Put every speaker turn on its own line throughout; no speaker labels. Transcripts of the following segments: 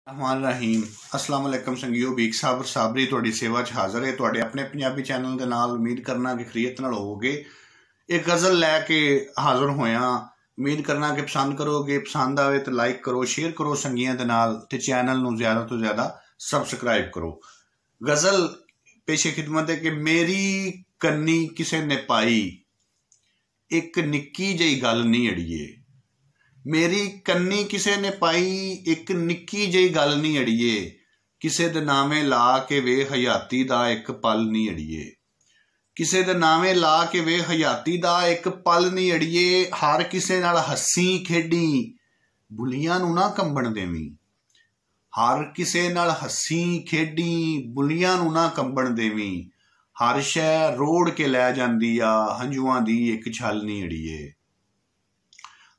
रहमान रहीम अस्सलाम वालेकुम संगियो बीक साबर साबरी ਤੁਹਾਡੀ सेवा च हाजिर है ਤੁਹਾਡੇ अपने पंजाबी चैनल ਦੇ ਨਾਲ उम्मीद करना कि खरीत नाल होवोगे। एक गज़ल लैके हाजिर होया, उम्मीद करना कि पसंद करोगे। पसंद आवे तो लाइक करो, शेयर करो संगियां दे नाल ते चैनल नूं ज़्यादा तो ज़्यादा सबसक्राइब करो। गज़ल पेशे खिदमत है कि मेरी कन्नी किसे ने पाई एक निक्की जही गल नहीं अड़िए। मेरी कन्नी किसे ने पाई एक निक्की जही गल नहीं अड़िए। किसे दे नामे ला के वे हयाती दा एक पल नहीं अड़िए। किसे दे नामे ला के वे हयाती दा एक पल नहीं अड़िए। हर किसे नाल हसी खेडी बुलियां नूं ना कंबण देवीं। हर किसे नाल हसी खेडी बुलियां नूं ना कंबण देवीं। हर शै रोड़ के लै जांदी आ हंझुआं दी एक छल नहीं अड़िए।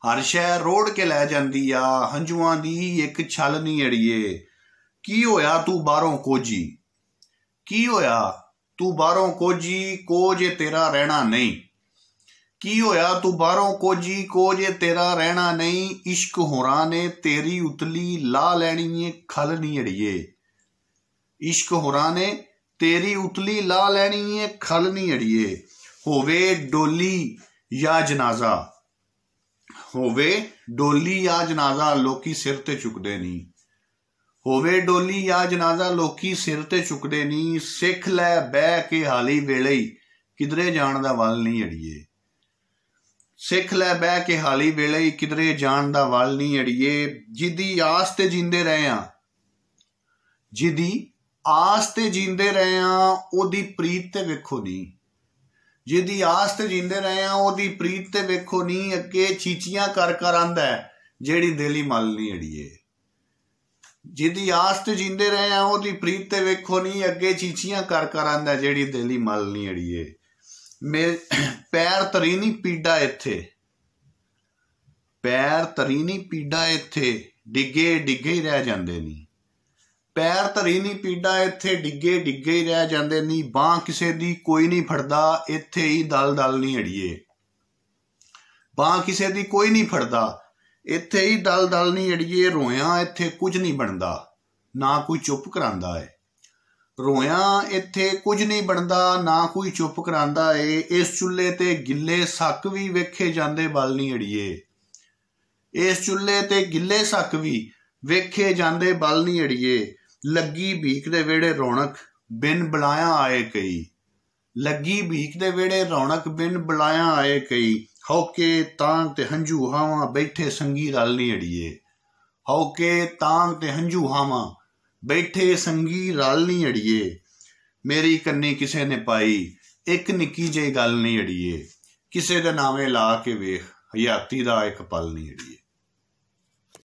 हर शै रोड़ के लै जांदी आ हंझुआं दी एक छल नहीं अड़िए। की होया तू बाहरों कोजी, की होया तू बाहरों कोजी कोज तेरा रहना नहीं। की होया तू बाहरों कोजी कोज तेरा रहना नहीं। इश्क होरां ने तेरी उतली ला लैनी है खल नहीं अड़िए। इश्क होरां ने तेरी उतली ला लैनी है खल नहीं अड़िए। होवे डोली या जनाजा, होवे डोली या जनाजा लोकी सिर ते चुकदे नहीं। होवे डोली या जनाजा लोकी सिर ते चुकदे नहीं। सिख लै बह के हाली वेले किधरे जाण दा वल नहीं अड़िए। सिख लै बह के हाली वेले किधरे जाण दा वल नहीं अड़िए। जिदी आस ते जींदे रहे आ, जिदी आस ते जींदे रहे आ ओदी प्रीत ते वेखो नहीं। जिदी आस ते जींदे रहे आ ओदी प्रीत ते वेखो नहीं। अगे चीचियां कर कर आंदा है जेड़ी दिली मल नहीं अड़िए। जिदी आस ते जींदे रहे आ ओदी प्रीत ते वेखो नहीं। अगे चीचियां कर कर आंदा है जेड़ी दिली मल नहीं अड़िए। मेरे पैर तरी नहीं पीड़ा इत्थे, पैर तरी नहीं पीड़ा इत्थे डिगे डिगे ही रह जांदे नहीं। पैर धरी नहीं पीड़ा इत्थे डिगे डिगे ही रह जांदे नहीं। बांह किसे दी कोई नहीं फड़दा इत्थे ही दल दल नहीं अड़िए। बांह किसे दी कोई नहीं फड़दा इत्थे ही दल दल नहीं अड़िए। रोया इत्थे कुछ नहीं बनदा ना कोई चुप करांदा है। रोया इत्थे कुछ नहीं बनदा ना कोई चुप करांदा है। इस चुल्हे ते गिले सक भी वेखे जांदे बल नहीं अड़िए। इस चुल्हे ते गिले सक भी वेखे जांदे बल नहीं अड़िए। लगी भीख दे वेड़े रौनक बिन बुलाया आए कई। लगी भीख दे वेड़े रौनक बिन बुलाया आए कई। हौके तांग ते हंझू हावां बैठे संगी रल नहीं अड़िए। हौके तांग ते हंझू हावां बैठे संगी रल नहीं अड़िए। मेरी कन्नी किसे ने पाई एक निक्की जेही गल नहीं अड़िए। किसे दे नावे ला के वेख हयाती दा एक पल नहीं अड़िए।